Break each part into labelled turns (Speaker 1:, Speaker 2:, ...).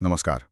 Speaker 1: नमस्कार।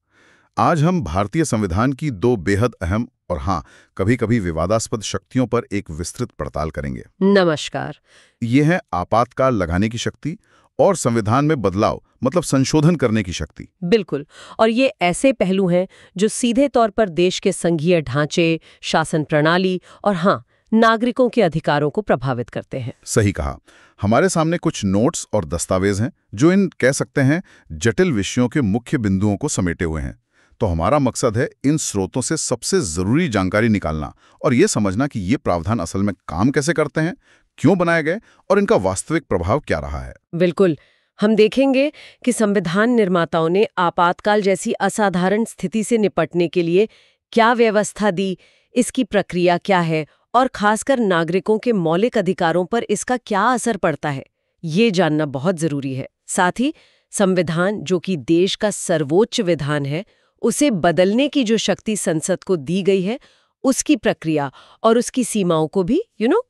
Speaker 1: आज हम भारतीय संविधान की दो बेहद अहम और हाँ, कभी-कभी विवादास्पद शक्तियों पर एक विस्तृत पड़ताल करेंगे।
Speaker 2: नमस्कार।
Speaker 1: ये है आपातकाल लगाने की शक्ति और संविधान में बदलाव मतलब संशोधन करने की शक्ति।
Speaker 2: बिल्कुल। और ये ऐसे पहलू हैं जो सीधे तौर पर देश के संघीय ढांचे, शासन प्रणाली और हाँ, नागरिकों के अधिकारों को प्रभावित करते हैं।
Speaker 1: सही कहा। हमारे सामने कुछ नोट्स और दस्तावेज हैं जो इन कह सकते हैं जटिल विषयों के मुख्य बिंदुओं को समेटे हुए हैं। तो हमारा मकसद है इन स्रोतों से सबसे जरूरी जानकारी निकालना और ये समझना कि ये प्रावधान असल में काम कैसे करते हैं, क्यों बनाए गए और इनका वास्तविक प्रभाव क्या रहा है।
Speaker 2: बिल्कुल। हम देखेंगे कि संविधान निर्माताओं ने आपातकाल जैसी असाधारण स्थिति से निपटने के लिए क्या व्यवस्था दी, इसकी प्रक्रिया क्या है और खासकर नागरिकों के मौलिक अधिकारों पर इसका क्या असर पड़ता है, ये जानना बहुत जरूरी है। साथ ही संविधान, जो कि देश का सर्वोच्च विधान है, उसे बदलने की जो शक्ति संसद को दी गई है, उसकी प्रक्रिया और उसकी सीमाओं को भी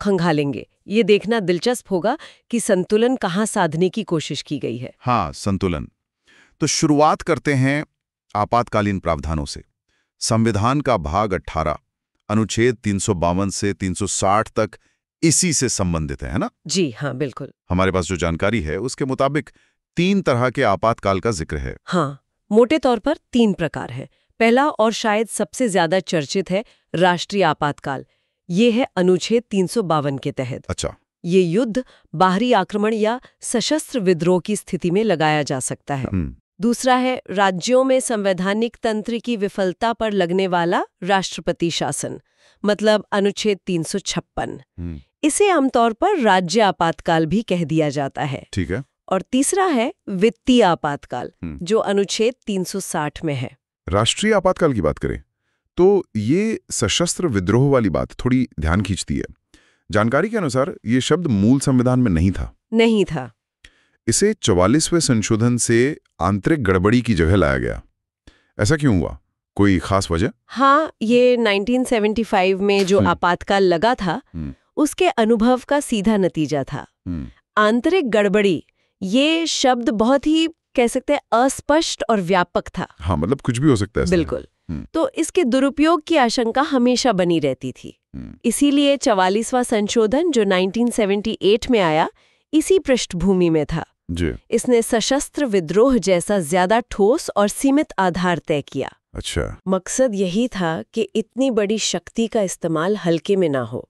Speaker 2: खंगालेंगे। ये देखना दिलचस्प होगा कि संतुलन कहाँ साधने की कोशिश की गई है।
Speaker 1: हाँ, संतुलन। तो शुरुआत करते हैं आपातकालीन प्रावधानों से। संविधान का भाग 18 अनुच्छेद 352 से 360 तक इसी से संबंधित है ना?
Speaker 2: जी हाँ, बिल्कुल।
Speaker 1: हमारे पास जो जानकारी है उसके मुताबिक 3 तरह के आपातकाल का जिक्र है।
Speaker 2: हाँ, मोटे तौर पर 3 प्रकार है। पहला और शायद सबसे ज्यादा चर्चित है राष्ट्रीय आपातकाल। ये है अनुच्छेद 352 के तहत।
Speaker 1: अच्छा।
Speaker 2: ये युद्ध, बाहरी आक्रमण या सशस्त्र विद्रोह की स्थिति में लगाया जा सकता है। दूसरा है राज्यों में संवैधानिक तंत्र की विफलता पर लगने वाला राष्ट्रपति शासन, मतलब अनुच्छेद 356। इसे आमतौर पर राज्य आपातकाल भी कह दिया जाता है।
Speaker 1: ठीक है।
Speaker 2: और तीसरा है वित्तीय आपातकाल, जो अनुच्छेद 360 में है।
Speaker 1: राष्ट्रीय आपातकाल की बात करें तो ये सशस्त्र विद्रोह वाली बात थोड़ी ध्यान खींचती है। जानकारी के अनुसार ये शब्द मूल संविधान में नहीं था। इसे 44वें संशोधन से आंतरिक गड़बड़ी की जगह लाया गया। ऐसा क्यों हुआ? कोई खास वजह?
Speaker 2: हाँ, ये 1975 में जो आपातकाल लगा था, उसके अनुभव का सीधा नतीजा था। आंतरिक गड़बड़ी, ये शब्द बहुत ही कह सकते हैं अस्पष्ट और व्यापक था।
Speaker 1: हाँ, मतलब कुछ भी हो सकता है।
Speaker 2: बिल्कुल। तो इसके दुरुपयोग की आशंका हमेशा बनी रहती थी। इसीलिए 44वां संशोधन जो 1978 में आया, इसी पृष्ठभूमि में था।
Speaker 1: जी।
Speaker 2: इसने सशस्त्र विद्रोह जैसा ज्यादा ठोस और सीमित आधार तय किया।
Speaker 1: अच्छा।
Speaker 2: मकसद यही था कि इतनी बड़ी शक्ति का इस्तेमाल हल्के में ना हो।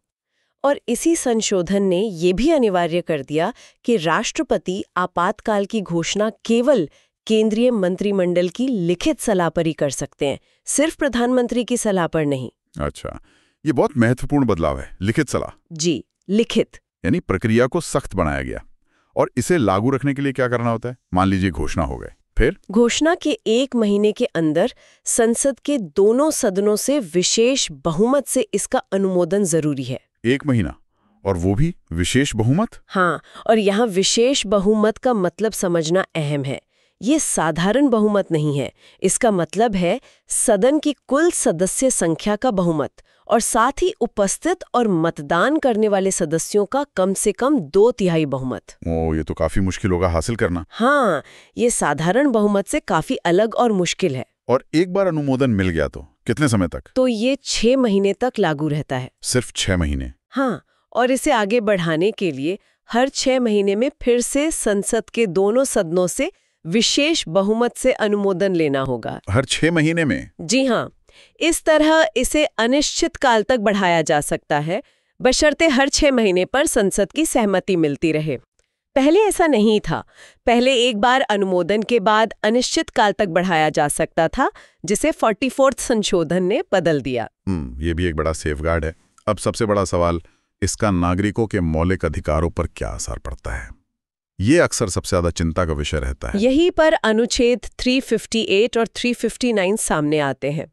Speaker 2: और इसी संशोधन ने ये भी अनिवार्य कर दिया कि राष्ट्रपति आपातकाल की घोषणा केवल केंद्रीय मंत्रिमंडल की लिखित सलाह पर ही कर सकते हैं, सिर्फ प्रधानमंत्री की सलाह पर नहीं।
Speaker 1: अच्छा, ये बहुत महत्वपूर्ण बदलाव है। लिखित सलाह?
Speaker 2: जी, लिखित।
Speaker 1: यानी प्रक्रिया को सख्त बनाया गया। और इसे लागू रखने के लिए क्या करना होता है? मान लीजिए घोषणा हो गए, फिर?
Speaker 2: घोषणा के 1 महीने के अंदर संसद के दोनों सदनों से विशेष बहुमत से इसका अनुमोदन जरूरी है।
Speaker 1: 1 महीना? और वो भी विशेष बहुमत?
Speaker 2: हाँ, और यहाँ विशेष बहुमत का मतलब समझना अहम है। ये साधारण बहुमत नहीं है। इसका मतलब है सदन की कुल सदस्य संख्या का बहुमत और साथ ही उपस्थित और मतदान करने वाले सदस्यों का कम से कम 2/3 बहुमत।
Speaker 1: ओ, ये तो काफी मुश्किल होगा हासिल करना।
Speaker 2: हाँ, ये साधारण बहुमत से काफी अलग और मुश्किल है।
Speaker 1: और एक बार अनुमोदन मिल गया तो कितने समय तक?
Speaker 2: तो ये 6 महीने तक लागू रहता है।
Speaker 1: सिर्फ 6 महीने?
Speaker 2: हाँ, और इसे आगे बढ़ाने के लिए हर 6 महीने में फिर से संसद के दोनों सदनों से विशेष बहुमत से अनुमोदन लेना होगा।
Speaker 1: हर 6 महीने में?
Speaker 2: जी हाँ। इस तरह इसे अनिश्चित काल तक बढ़ाया जा सकता है, बशर्ते हर 6 महीने पर संसद की सहमति मिलती रहे। पहले ऐसा नहीं था। पहले एक बार अनुमोदन के बाद अनिश्चित काल तक बढ़ाया जा सकता था, जिसे 44वां संशोधन ने बदल दिया।
Speaker 1: ये भी एक बड़ा सेफगार्ड है। अब सबसे बड़ा सवाल, इसका नागरिकों के मौलिक अधिकारों पर क्या असर पड़ता है? ये अक्सर सबसे ज्यादा चिंता का विषय रहता है।
Speaker 2: यहीं पर अनुच्छेद 358 और 359 सामने आते हैं।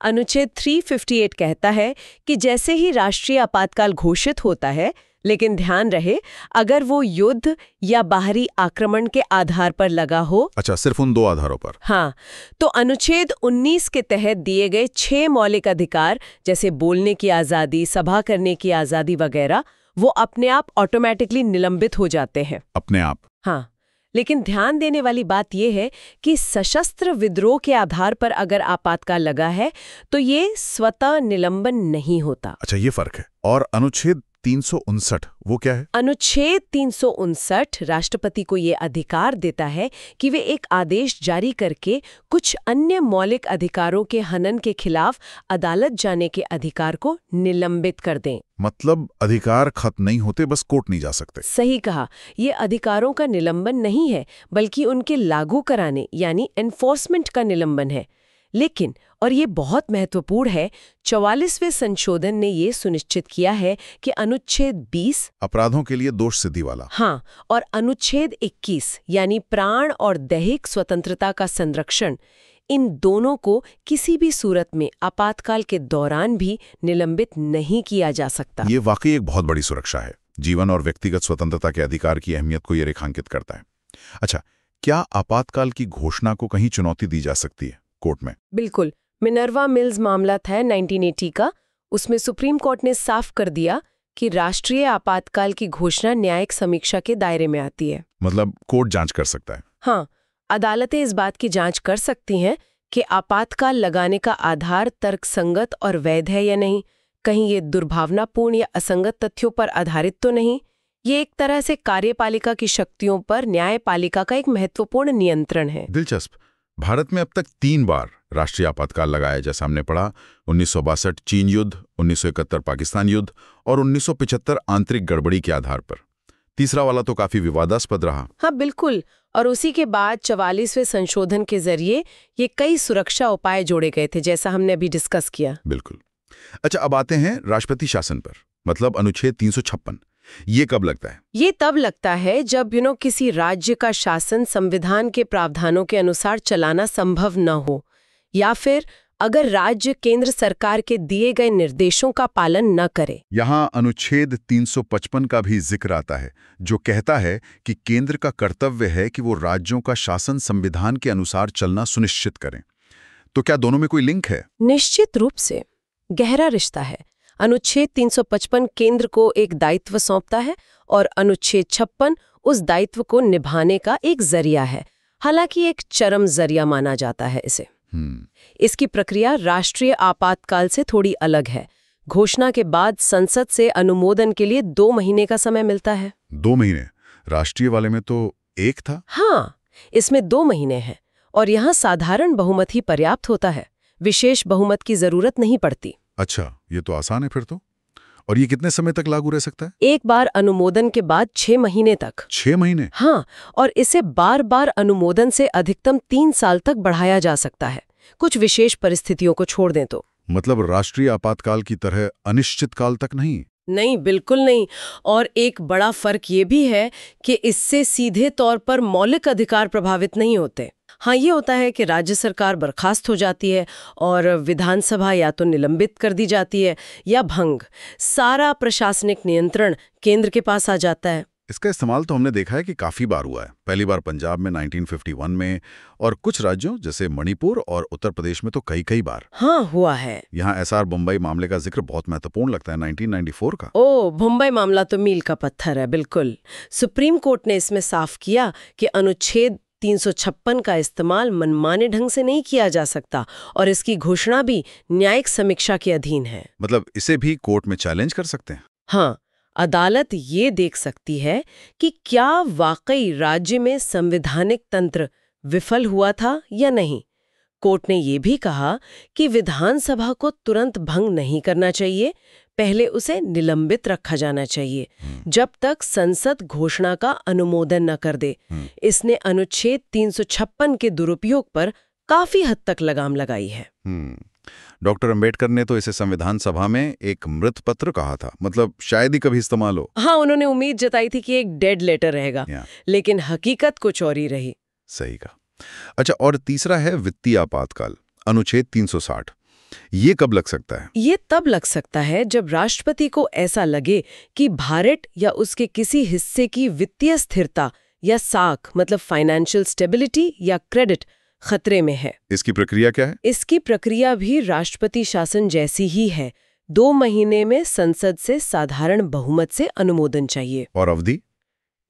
Speaker 2: अनुच्छेद 358 कहता है कि जैसे ही राष्ट्रीय आपातकाल घोषित होता है, लेकिन ध्यान रहे अगर वो युद्ध या बाहरी आक्रमण के आधार पर लगा हो।
Speaker 1: अच्छा, सिर्फ उन 2 आधारों पर?
Speaker 2: हाँ, तो अनुच्छेद 19 के तहत दिए गए 6 मौलिक अधिकार जैसे बोलने की आजादी, सभा करने की आजादी वगैरह, वो अपने आप ऑटोमेटिकली निलंबित हो जाते हैं।
Speaker 1: अपने आप?
Speaker 2: हाँ, लेकिन ध्यान देने वाली बात यह है कि सशस्त्र विद्रोह के आधार पर अगर आपातकाल लगा है तो ये स्वतः निलंबन नहीं होता।
Speaker 1: अच्छा, ये फर्क है। और अनुच्छेद 359 वो क्या है?
Speaker 2: अनुच्छेद 359 राष्ट्रपति को ये अधिकार देता है कि वे एक आदेश जारी करके कुछ अन्य मौलिक अधिकारों के हनन के खिलाफ अदालत जाने के अधिकार को निलंबित कर दें।
Speaker 1: मतलब अधिकार खत्म नहीं होते, बस कोर्ट नहीं जा सकते।
Speaker 2: सही कहा, ये अधिकारों का निलंबन नहीं है बल्कि उनके लागू कराने यानी एनफोर्समेंट का निलंबन है। लेकिन, और ये बहुत महत्वपूर्ण है, 44वें संशोधन ने ये सुनिश्चित किया है कि अनुच्छेद 20
Speaker 1: अपराधों के लिए दोष सिद्धि वाला,
Speaker 2: हाँ, और अनुच्छेद 21 यानी प्राण और दैहिक स्वतंत्रता का संरक्षण, इन दोनों को किसी भी सूरत में आपातकाल के दौरान भी निलंबित नहीं किया जा सकता।
Speaker 1: ये वाकई एक बहुत बड़ी सुरक्षा है। जीवन और व्यक्तिगत स्वतंत्रता के अधिकार की अहमियत को ये रेखांकित करता है। अच्छा, क्या आपातकाल की घोषणा को कहीं चुनौती दी जा सकती है कोर्ट में?
Speaker 2: बिल्कुल। मिनर्वा मिल्स मामला था 1980 का। उसमें सुप्रीम कोर्ट ने साफ कर दिया कि राष्ट्रीय आपातकाल की घोषणा न्यायिक समीक्षा के दायरे में आती है।
Speaker 1: मतलब कोर्ट जांच कर सकता है?
Speaker 2: हाँ, अदालतें इस बात की जांच कर सकती हैं कि आपातकाल लगाने का आधार तर्कसंगत और वैध है या नहीं, कहीं ये दुर्भावनापूर्ण या असंगत तथ्यों पर आधारित तो नहीं। ये एक तरह से कार्यपालिका की शक्तियों पर न्यायपालिका का एक महत्वपूर्ण नियंत्रण है।
Speaker 1: दिलचस्प। भारत में अब तक 3 बार राष्ट्रीय आपातकाल लगाया, जैसा हमने पढ़ा, 1962 चीन युद्ध, 1971 पाकिस्तान युद्ध और 1975 आंतरिक गड़बड़ी के आधार पर। तीसरा वाला तो काफी विवादास्पद रहा।
Speaker 2: हाँ बिल्कुल, और उसी के बाद 44वें संशोधन के जरिए ये कई सुरक्षा उपाय जोड़े गए थे, जैसा हमने अभी डिस्कस किया।
Speaker 1: बिल्कुल। अच्छा, अब आते हैं राष्ट्रपति शासन पर, मतलब अनुच्छेद 356। ये कब लगता है?
Speaker 2: ये तब लगता है जब किसी राज्य का शासन संविधान के प्रावधानों के अनुसार चलाना संभव न हो, या फिर अगर राज्य केंद्र सरकार के दिए गए निर्देशों का पालन न करे।
Speaker 1: यहाँ अनुच्छेद 355 का भी जिक्र आता है, जो कहता है कि केंद्र का कर्तव्य है कि वो राज्यों का शासन संविधान के अनुसार चलना सुनिश्चित करें। तो क्या दोनों में कोई लिंक है?
Speaker 2: निश्चित रूप से गहरा रिश्ता है। अनुच्छेद 355 केंद्र को एक दायित्व सौंपता है और अनुच्छेद 56 उस दायित्व को निभाने का एक जरिया है, हालांकि एक चरम जरिया माना जाता है इसे। इसकी प्रक्रिया राष्ट्रीय आपातकाल से थोड़ी अलग है। घोषणा के बाद संसद से अनुमोदन के लिए 2 महीने का समय मिलता है।
Speaker 1: 2 महीने? राष्ट्रीय वाले में तो 1 था।
Speaker 2: हाँ, इसमें 2 महीने हैं और यहाँ साधारण बहुमत ही पर्याप्त होता है, विशेष बहुमत की जरूरत नहीं पड़ती।
Speaker 1: अच्छा, ये तो आसान है फिर तो। और ये कितने समय तक लागू रह सकता है?
Speaker 2: एक बार अनुमोदन के बाद 6 महीने तक।
Speaker 1: 6 महीने?
Speaker 2: हाँ, और इसे बार बार अनुमोदन से अधिकतम 3 साल तक बढ़ाया जा सकता है, कुछ विशेष परिस्थितियों को छोड़ दें तो।
Speaker 1: मतलब राष्ट्रीय आपातकाल की तरह अनिश्चित काल तक नहीं?
Speaker 2: नहीं, बिल्कुल नहीं। और एक बड़ा फर्क ये भी है कि इससे सीधे तौर पर मौलिक अधिकार प्रभावित नहीं होते। हाँ, ये होता है कि राज्य सरकार बर्खास्त हो जाती है और विधानसभा या तो निलंबित कर दी जाती है या भंग। सारा प्रशासनिक नियंत्रण केंद्र के पास आ जाता है।
Speaker 1: इसका इस्तेमाल तो हमने देखा है कि काफी बार हुआ है। पहली बार पंजाब में 1951 में, और कुछ राज्यों जैसे मणिपुर और उत्तर प्रदेश में तो कई बार।
Speaker 2: हाँ, हुआ है।
Speaker 1: यहाँ एसआर बम्बई मामले का जिक्र बहुत महत्वपूर्ण लगता है, 1994 का।
Speaker 2: ओ, मुंबई मामला तो मील का पत्थर है। बिल्कुल, सुप्रीम कोर्ट ने इसमें साफ किया कि अनुच्छेद 356 का इस्तेमाल मनमाने ढंग से नहीं किया जा सकता और इसकी घोषणा भी न्यायिक समीक्षा के अधीन है।
Speaker 1: मतलब इसे भी कोर्ट में चैलेंज कर सकते हैं?
Speaker 2: हाँ, अदालत ये देख सकती है कि क्या वाकई राज्य में संवैधानिक तंत्र विफल हुआ था या नहीं। कोर्ट ने ये भी कहा कि विधानसभा को तुरंत भंग नहीं करना चाहिए, पहले उसे निलंबित रखा जाना चाहिए जब तक संसद घोषणा का अनुमोदन न कर दे। इसने अनुच्छेद 356 के दुरुपयोग पर काफी हद तक लगाम लगाई है।
Speaker 1: डॉक्टर अंबेडकर ने तो इसे संविधान सभा में एक मृत पत्र कहा था, मतलब शायद ही कभी इस्तेमाल हो।
Speaker 2: हाँ, उन्होंने उम्मीद जताई थी कि एक डेड लेटर रहेगा, लेकिन हकीकत कुछ और ही रही।
Speaker 1: सही कहा। अच्छा, और तीसरा है वित्तीय आपातकाल, अनुच्छेद 360। ये कब लग सकता है?
Speaker 2: ये तब लग सकता है जब राष्ट्रपति को ऐसा लगे कि भारत या उसके किसी हिस्से की वित्तीय स्थिरता या साख, मतलब फाइनेंशियल स्टेबिलिटी या क्रेडिट, खतरे में है।
Speaker 1: इसकी प्रक्रिया क्या है?
Speaker 2: इसकी प्रक्रिया भी राष्ट्रपति शासन जैसी ही है। 2 महीने में संसद से साधारण बहुमत से अनुमोदन चाहिए।
Speaker 1: और अवधि?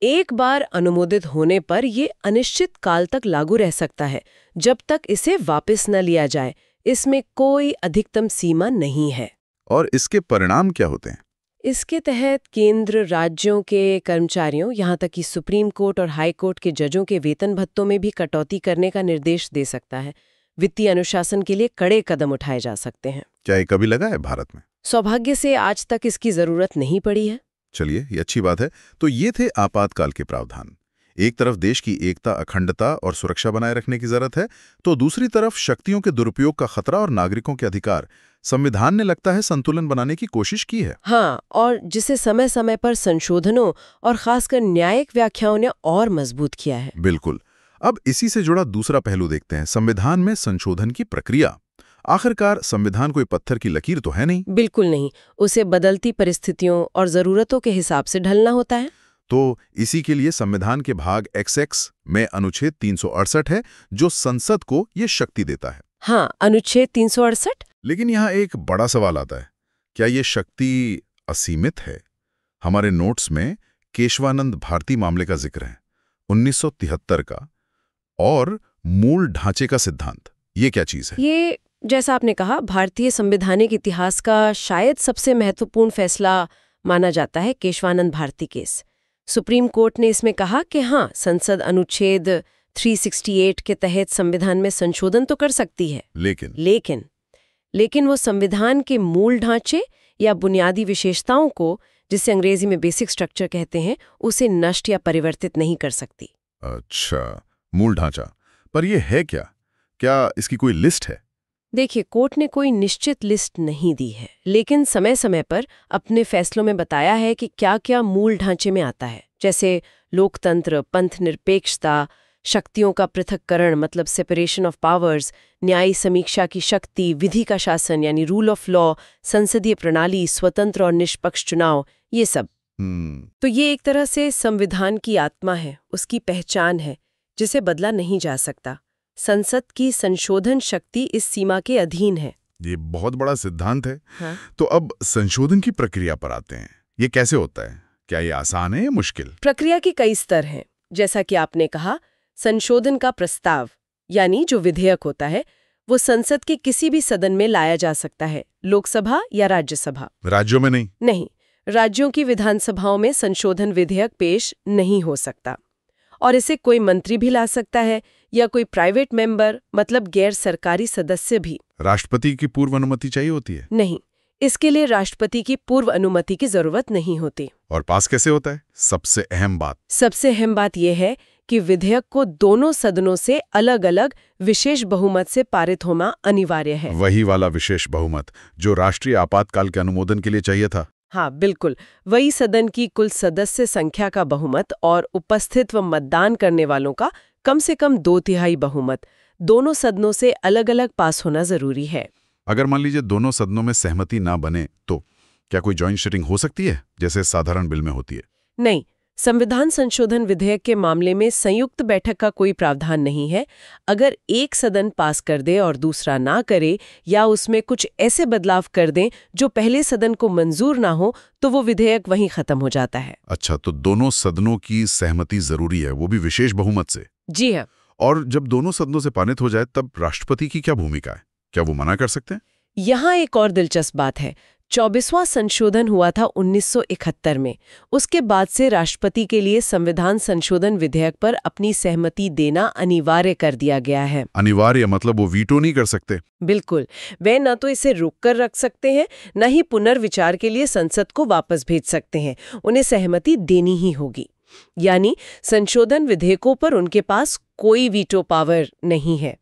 Speaker 2: एक बार अनुमोदित होने पर ये अनिश्चित काल तक लागू रह सकता है, जब तक इसे वापस न लिया जाए। इसमें कोई अधिकतम सीमा नहीं है।
Speaker 1: और इसके परिणाम क्या होते हैं?
Speaker 2: इसके तहत केंद्र राज्यों के कर्मचारियों, यहाँ तक कि सुप्रीम कोर्ट और हाई कोर्ट के जजों के वेतन भत्तों में भी कटौती करने का निर्देश दे सकता है। वित्तीय अनुशासन के लिए कड़े कदम उठाए जा सकते हैं।
Speaker 1: क्या ये कभी लगा है भारत में?
Speaker 2: सौभाग्य से आज तक इसकी जरूरत नहीं पड़ी है।
Speaker 1: चलिए, ये अच्छी बात है। तो ये थे आपातकाल के प्रावधान। एक तरफ देश की एकता, अखंडता और सुरक्षा बनाए रखने की जरूरत है, तो दूसरी तरफ शक्तियों के दुरुपयोग का खतरा और नागरिकों के अधिकार। संविधान ने लगता है संतुलन बनाने की कोशिश की है।
Speaker 2: हाँ, और जिसे समय समय पर संशोधनों और खासकर न्यायिक व्याख्याओं ने और मजबूत किया है।
Speaker 1: बिल्कुल। अब इसी से जुड़ा दूसरा पहलू देखते हैं, संविधान में संशोधन की प्रक्रिया। आखिरकार संविधान कोई पत्थर की लकीर तो है नहीं।
Speaker 2: बिल्कुल नहीं, उसे बदलती परिस्थितियों और जरूरतों के हिसाब से ढलना होता है।
Speaker 1: तो इसी के लिए संविधान के भाग XX में अनुच्छेद 368 है, जो संसद को ये शक्ति देता है।
Speaker 2: हाँ, अनुच्छेद 368।
Speaker 1: लेकिन यहाँ एक बड़ा सवाल आता है, क्या ये शक्ति असीमित है? हमारे नोट्स में केशवानंद भारती मामले का जिक्र है, 1973 का, और मूल ढांचे का सिद्धांत। ये क्या चीज है?
Speaker 2: ये, जैसा आपने कहा, भारतीय संवैधानिक इतिहास का शायद सबसे महत्वपूर्ण फैसला माना जाता है, Keshavananda Bharati case. Supreme Court ने इसमें कहा कि हाँ, संसद अनुच्छेद 368 के तहत संविधान में संशोधन तो कर सकती है, लेकिन वो संविधान के मूल ढांचे या बुनियादी विशेषताओं को, जिसे अंग्रेजी में बेसिक स्ट्रक्चर कहते हैं, उसे नष्ट या परिवर्तित नहीं कर सकती।
Speaker 1: अच्छा, मूल ढांचा। पर ये है क्या? क्या इसकी कोई लिस्ट है?
Speaker 2: देखिए, कोर्ट ने कोई निश्चित लिस्ट नहीं दी है, लेकिन समय समय पर अपने फैसलों में बताया है कि क्या क्या मूल ढांचे में आता है, जैसे लोकतंत्र, पंथ निरपेक्षता, शक्तियों का पृथक्करण मतलब सेपरेशन ऑफ पावर्स, न्यायिक समीक्षा की शक्ति, विधि का शासन यानी रूल ऑफ लॉ, संसदीय प्रणाली, स्वतंत्र और निष्पक्ष चुनाव, ये सब। तो ये एक तरह से संविधान की आत्मा है, उसकी पहचान है, जिसे बदला नहीं जा सकता। संसद की संशोधन शक्ति इस सीमा के अधीन है।
Speaker 1: ये बहुत बड़ा सिद्धांत है।
Speaker 2: हाँ?
Speaker 1: तो अब संशोधन की प्रक्रिया पर आते हैं। ये कैसे होता है? क्या ये आसान है या मुश्किल?
Speaker 2: प्रक्रिया के कई स्तर हैं। जैसा कि आपने कहा, संशोधन का प्रस्ताव यानी जो विधेयक होता है, वो संसद के किसी भी सदन में लाया जा सकता है, लोकसभा या राज्यसभा।
Speaker 1: राज्यों में नहीं?
Speaker 2: राज्यों की विधानसभाओं में संशोधन विधेयक पेश नहीं हो सकता, और इसे कोई मंत्री भी ला सकता है या कोई प्राइवेट मेंबर, मतलब गैर सरकारी सदस्य भी।
Speaker 1: राष्ट्रपति की पूर्व अनुमति चाहिए होती है?
Speaker 2: नहीं, इसके लिए राष्ट्रपति की पूर्व अनुमति की जरूरत नहीं होती।
Speaker 1: और पास कैसे होता है? सबसे अहम बात
Speaker 2: यह है कि विधेयक को दोनों सदनों से अलग अलग विशेष बहुमत से पारित होना अनिवार्य है।
Speaker 1: वही वाला विशेष बहुमत जो राष्ट्रीय आपातकाल के अनुमोदन के लिए चाहिए था।
Speaker 2: हाँ, बिल्कुल वही सदन की कुल सदस्य संख्या का बहुमत और उपस्थित व मतदान करने वालों का कम से कम 2/3 बहुमत दोनों सदनों से अलग अलग पास होना जरूरी है।
Speaker 1: अगर मान लीजिए दोनों सदनों में सहमति ना बने, तो क्या कोई जॉइंट सिटिंग हो सकती है, जैसे साधारण बिल में होती है?
Speaker 2: नहीं, संविधान संशोधन विधेयक के मामले में संयुक्त बैठक का कोई प्रावधान नहीं है। अगर एक सदन पास कर दे और दूसरा ना करे, या उसमें कुछ ऐसे बदलाव कर दें जो पहले सदन को मंजूर ना हो, तो वो विधेयक वहीं खत्म हो जाता है।
Speaker 1: अच्छा, तो दोनों सदनों की सहमति जरूरी है, वो भी विशेष बहुमत से?
Speaker 2: जी हाँ।
Speaker 1: और जब दोनों सदनों से पारित हो जाए, तब राष्ट्रपति की क्या भूमिका है? क्या वो मना कर सकते हैं?
Speaker 2: यहाँ एक और दिलचस्प बात है। 24वां संशोधन हुआ था 1971 में। उसके बाद से राष्ट्रपति के लिए संविधान संशोधन विधेयक पर अपनी सहमति देना अनिवार्य कर दिया गया है।
Speaker 1: अनिवार्य मतलब वो वीटो नहीं कर सकते?
Speaker 2: बिल्कुल, वे न तो इसे रोक कर रख सकते हैं, न ही पुनर्विचार के लिए संसद को वापस भेज सकते हैं। उन्हें सहमति देनी ही होगी। यानी संशोधन विधेयकों पर उनके पास कोई वीटो पावर नहीं है।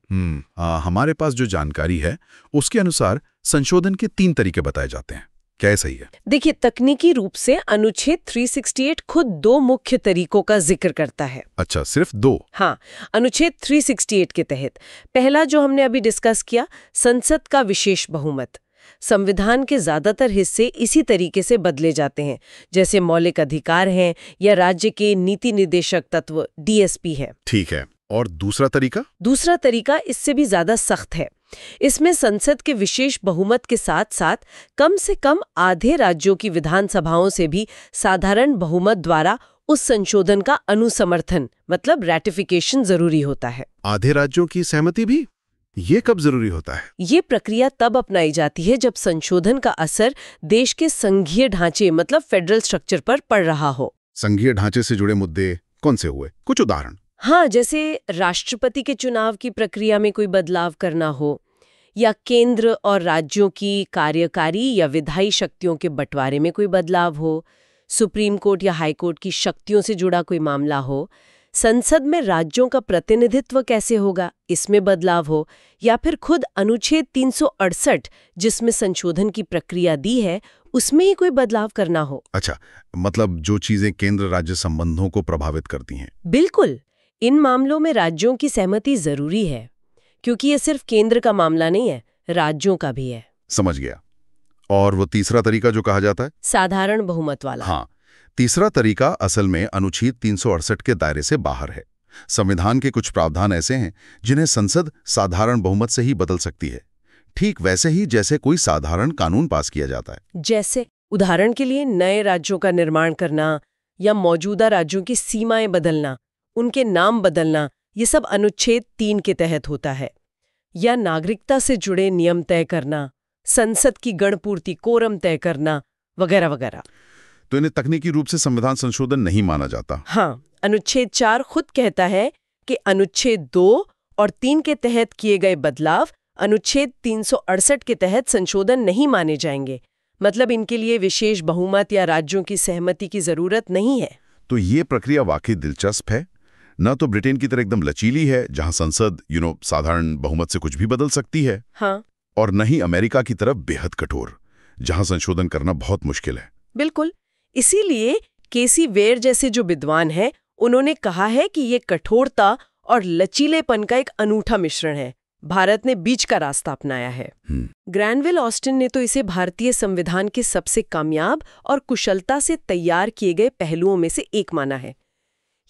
Speaker 1: हमारे पास जो जानकारी है उसके अनुसार संशोधन के 3 तरीके बताए जाते हैं। क्या सही है?
Speaker 2: देखिए, तकनीकी रूप से अनुच्छेद 368 खुद 2 मुख्य तरीकों का जिक्र करता है।
Speaker 1: अच्छा, सिर्फ 2?
Speaker 2: हाँ, अनुच्छेद 368 के तहत पहला जो हमने अभी डिस्कस किया, संसद का विशेष बहुमत। संविधान के ज्यादातर हिस्से इसी तरीके से बदले जाते हैं, जैसे मौलिक अधिकार हैं या राज्य के नीति निर्देशक तत्व DSP है।
Speaker 1: ठीक है। और दूसरा तरीका?
Speaker 2: दूसरा तरीका इससे भी ज्यादा सख्त है। इसमें संसद के विशेष बहुमत के साथ साथ कम से कम आधे राज्यों की विधानसभाओं से भी साधारण बहुमत द्वारा उस संशोधन का अनुसमर्थन मतलब रैटिफिकेशन जरूरी होता है।
Speaker 3: आधे राज्यों की सहमति भी? ये कब जरूरी होता है?
Speaker 2: ये प्रक्रिया तब अपनाई जाती है जब संशोधन का असर देश के संघीय ढांचे मतलब फेडरल स्ट्रक्चर पर पड़ रहा हो।
Speaker 1: संघीय ढांचे से जुड़े मुद्दे कौन से हुए? कुछ उदाहरण।
Speaker 2: हाँ, जैसे राष्ट्रपति के चुनाव की प्रक्रिया में कोई बदलाव करना हो, या केंद्र और राज्यों की कार्यकारी या विधायी शक्तियों के बंटवारे में कोई बदलाव हो, सुप्रीम कोर्ट या हाई कोर्ट की शक्तियों से जुड़ा कोई मामला हो, संसद में राज्यों का प्रतिनिधित्व कैसे होगा इसमें बदलाव हो, या फिर खुद अनुच्छेद 368 जिसमें संशोधन की प्रक्रिया दी है उसमें ही कोई बदलाव करना हो।
Speaker 1: अच्छा, मतलब जो चीजें केंद्र राज्य संबंधों को प्रभावित करती हैं।
Speaker 2: बिल्कुल, इन मामलों में राज्यों की सहमति जरूरी है, क्योंकि ये सिर्फ केंद्र का मामला नहीं है, राज्यों का भी है।
Speaker 1: समझ गया। और वो तीसरा तरीका जो कहा जाता है,
Speaker 2: साधारण बहुमत वाला।
Speaker 1: हाँ, तीसरा तरीका असल में अनुच्छेद 368 के दायरे से बाहर है। संविधान के कुछ प्रावधान ऐसे हैं जिन्हें संसद साधारण बहुमत से ही बदल सकती है, ठीक वैसे ही जैसे कोई साधारण कानून पास किया जाता है।
Speaker 2: जैसे उदाहरण के लिए नए राज्यों का निर्माण करना या मौजूदा राज्यों की सीमाएं बदलना, उनके नाम बदलना, ये सब अनुच्छेद 3 के तहत होता है। या नागरिकता से जुड़े नियम तय करना, संसद की गणपूर्ति कोरम तय करना, वगैरह वगैरह।
Speaker 1: तो इन्हें तकनीकी रूप से संविधान संशोधन नहीं माना जाता।
Speaker 2: हाँ, अनुच्छेद 4 खुद कहता है कि अनुच्छेद 2 और 3 के तहत किए गए बदलाव अनुच्छेद 368 के तहत संशोधन नहीं माने जाएंगे। मतलब इनके लिए विशेष बहुमत या राज्यों की सहमति की जरूरत नहीं है।
Speaker 1: तो ये प्रक्रिया वाकई दिलचस्प है। न तो ब्रिटेन की तरह एकदम लचीली है जहां संसद साधारण बहुमत से कुछ भी बदल सकती है,
Speaker 2: हाँ,
Speaker 1: और न ही अमेरिका की तरफ बेहद कठोर जहां संशोधन करना बहुत मुश्किल है।
Speaker 2: बिल्कुल। इसीलिए केसी वेयर जैसे जो विद्वान हैं, उन्होंने कहा है कि ये कठोरता और लचीलेपन का एक अनूठा मिश्रण है। भारत ने बीच का रास्ता अपनाया है। ग्रैनविल ऑस्टिन ने तो इसे भारतीय संविधान के सबसे कामयाब और कुशलता से तैयार किए गए पहलुओं में से एक माना है।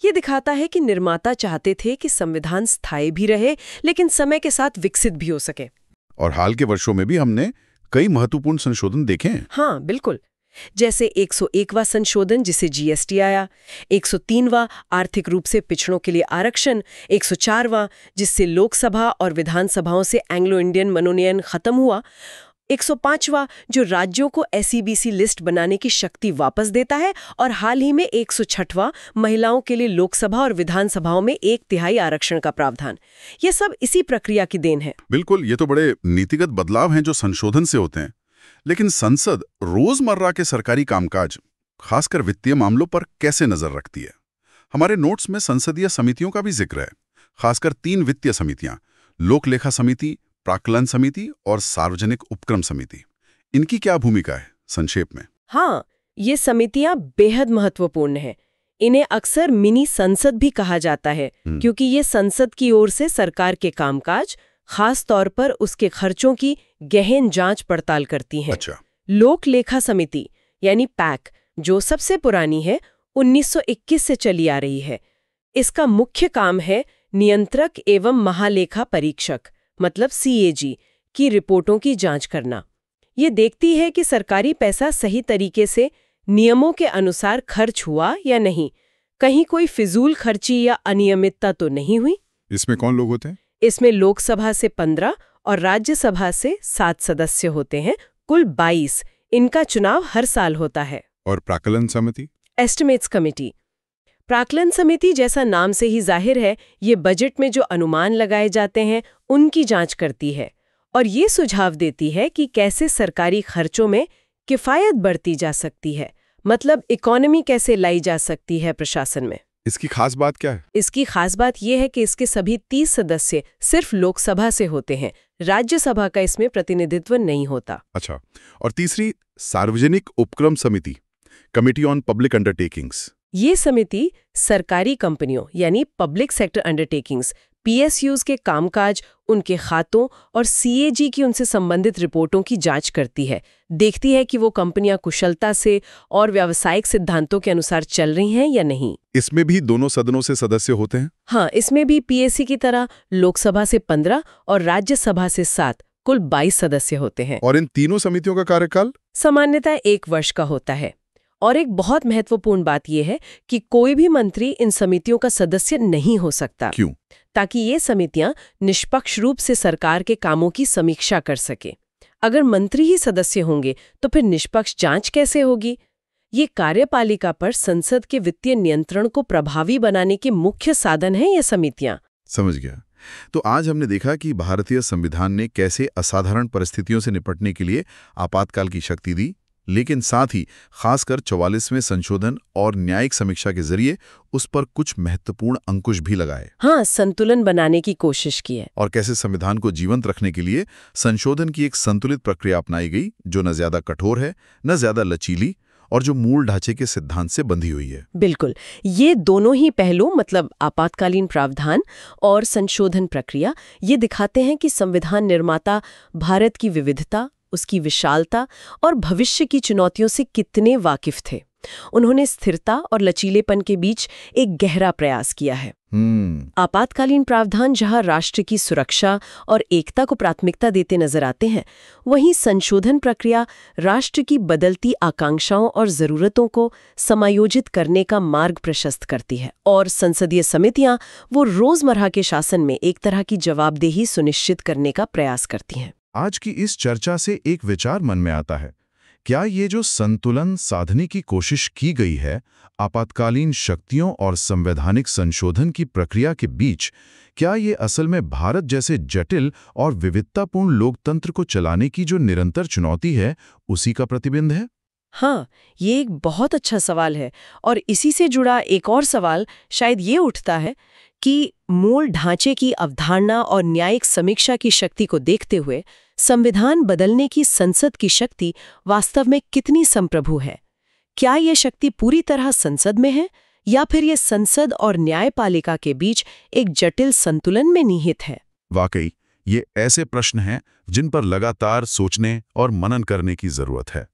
Speaker 2: ये दिखाता है कि निर्माता चाहते थे कि संविधान स्थायी भी रहे लेकिन समय के साथ विकसित भी हो सके।
Speaker 1: और हाल के वर्षों में भी हमने कई महत्वपूर्ण संशोधन देखे हैं।
Speaker 2: हाँ, बिल्कुल। जैसे 101वां संशोधन जिसे जीएसटी आया, 103वां आर्थिक रूप से पिछड़ों के लिए आरक्षण, 104वां जिससे लोकसभा और विधानसभाओं से एंग्लो इंडियन मनोनयन खत्म हुआ, 105वां जो राज्यों को एसईबीसी लिस्ट बनाने की शक्ति वापस देता है, और हाल ही में 106वां महिलाओं के लिए लोकसभा और विधानसभाओं में 1/3 आरक्षण का प्रावधान। ये सब इसी प्रक्रिया की देन है।
Speaker 1: बिल्कुल, ये तो बड़े नीतिगत बदलाव हैं जो संशोधन से होते हैं। लेकिन संसद रोजमर्रा के सरकारी कामकाज, खासकर वित्तीय मामलों पर कैसे नजर रखती है? हमारे नोट्स में संसदीय समितियों का भी जिक्र है, खासकर 3 वित्तीय समितियां, लोक लेखा समिति, प्राक्कलन समिति और सार्वजनिक उपक्रम समिति। इनकी क्या भूमिका है संक्षेप में?
Speaker 2: हाँ, ये समितियां बेहद महत्वपूर्ण हैं। इन्हें अक्सर मिनी संसद भी कहा जाता है, क्योंकि ये संसद की ओर से सरकार के कामकाज, खास तौर पर उसके खर्चों की गहन जांच पड़ताल करती हैं।
Speaker 1: अच्छा।
Speaker 2: लोक लेखा समिति यानी पैक, जो सबसे पुरानी है, 1921 से चली आ रही है। इसका मुख्य काम है नियंत्रक एवं महालेखा परीक्षक मतलब सीएजी की रिपोर्टों की जांच करना। ये देखती है कि सरकारी पैसा सही तरीके से नियमों के अनुसार खर्च हुआ या नहीं, कहीं कोई फिजूल खर्ची या अनियमितता तो नहीं हुई।
Speaker 1: इसमें कौन लोग होते हैं?
Speaker 2: इसमें लोकसभा से 15 और राज्यसभा से 7 सदस्य होते हैं, कुल 22। इनका चुनाव हर साल होता है।
Speaker 1: और प्राक्कलन समिति?
Speaker 2: Estimates committee. प्राक्कलन समिति जैसा नाम से ही जाहिर है, ये बजट में जो अनुमान लगाए जाते हैं उनकी जांच करती है और ये सुझाव देती है कि कैसे सरकारी खर्चों में किफायत बरती जा सकती है, मतलब इकोनॉमी कैसे लाई जा सकती है प्रशासन में।
Speaker 1: इसकी खास बात क्या है?
Speaker 2: इसकी खास बात यह है कि इसके सभी 30 सदस्य सिर्फ लोकसभा से होते हैं, राज्यसभा का इसमें प्रतिनिधित्व नहीं होता।
Speaker 1: अच्छा, और तीसरी सार्वजनिक उपक्रम समिति, कमिटी ऑन पब्लिक अंडरटेकिंग्स।
Speaker 2: ये समिति सरकारी कंपनियों यानी पब्लिक सेक्टर अंडरटेकिंग्स पीएसयूज के कामकाज, उनके खातों और सीएजी की उनसे संबंधित रिपोर्टों की जांच करती है, देखती है कि वो कंपनियां कुशलता से और व्यावसायिक सिद्धांतों के अनुसार चल रही हैं या नहीं।
Speaker 1: इसमें भी दोनों सदनों से सदस्य होते हैं?
Speaker 2: हाँ, इसमें भी पीएससी की तरह लोकसभा से 15 और राज्यसभा से 7, कुल 22 सदस्य होते हैं।
Speaker 1: और इन तीनों समितियों का कार्यकाल
Speaker 2: सामान्यतः 1 वर्ष का होता है और एक बहुत महत्वपूर्ण बात यह है कि कोई भी मंत्री इन समितियों का सदस्य नहीं हो सकता।
Speaker 1: क्यों?
Speaker 2: ताकि ये समितियां निष्पक्ष रूप से सरकार के कामों की समीक्षा कर सके। अगर मंत्री ही सदस्य होंगे तो फिर निष्पक्ष जांच कैसे होगी? ये कार्यपालिका पर संसद के वित्तीय नियंत्रण को प्रभावी बनाने के मुख्य साधन हैं ये समितियां।
Speaker 1: समझ गया। तो आज हमने देखा कि भारतीय संविधान ने कैसे असाधारण परिस्थितियों से निपटने के लिए आपातकाल की शक्ति दी, लेकिन साथ ही खासकर 44वें संशोधन और न्यायिक समीक्षा के जरिए उस पर कुछ महत्वपूर्ण अंकुश भी लगाए।
Speaker 2: हाँ, संतुलन बनाने की कोशिश की है।
Speaker 1: और कैसे संविधान को जीवंत रखने के लिए संशोधन की एक संतुलित प्रक्रिया अपनाई गई, जो न ज्यादा कठोर है न ज्यादा लचीली, और जो मूल ढांचे के सिद्धांत से बंधी हुई है।
Speaker 2: बिल्कुल, ये दोनों ही पहलू मतलब आपातकालीन प्रावधान और संशोधन प्रक्रिया ये दिखाते हैं कि संविधान निर्माता भारत की विविधता, उसकी विशालता और भविष्य की चुनौतियों से कितने वाकिफ थे। उन्होंने स्थिरता और लचीलेपन के बीच एक गहरा प्रयास किया है। आपातकालीन प्रावधान जहां राष्ट्र की सुरक्षा और एकता को प्राथमिकता देते नजर आते हैं, वहीं संशोधन प्रक्रिया राष्ट्र की बदलती आकांक्षाओं और जरूरतों को समायोजित करने का मार्ग प्रशस्त करती है। और संसदीय समितियां वो रोजमर्रा के शासन में एक तरह की जवाबदेही सुनिश्चित करने का प्रयास करती हैं।
Speaker 1: आज की इस चर्चा से एक विचार मन में आता है, क्या ये जो संतुलन साधने की कोशिश की गई है आपातकालीन शक्तियों और संवैधानिक संशोधन की प्रक्रिया के बीच, क्या ये असल में भारत जैसे जटिल और विविधतापूर्ण लोकतंत्र को चलाने की जो निरंतर चुनौती है, उसी का प्रतिबिंब है?
Speaker 2: हाँ, ये एक बहुत अच्छा सवाल है। और इसी से जुड़ा एक और सवाल शायद ये उठता है कि मूल ढांचे की अवधारणा और न्यायिक समीक्षा की शक्ति को देखते हुए संविधान बदलने की संसद की शक्ति वास्तव में कितनी संप्रभु है? क्या ये शक्ति पूरी तरह संसद में है या फिर ये संसद और न्यायपालिका के बीच एक जटिल संतुलन में निहित है?
Speaker 1: वाकई ये ऐसे प्रश्न हैं जिन पर लगातार सोचने और मनन करने की जरूरत है।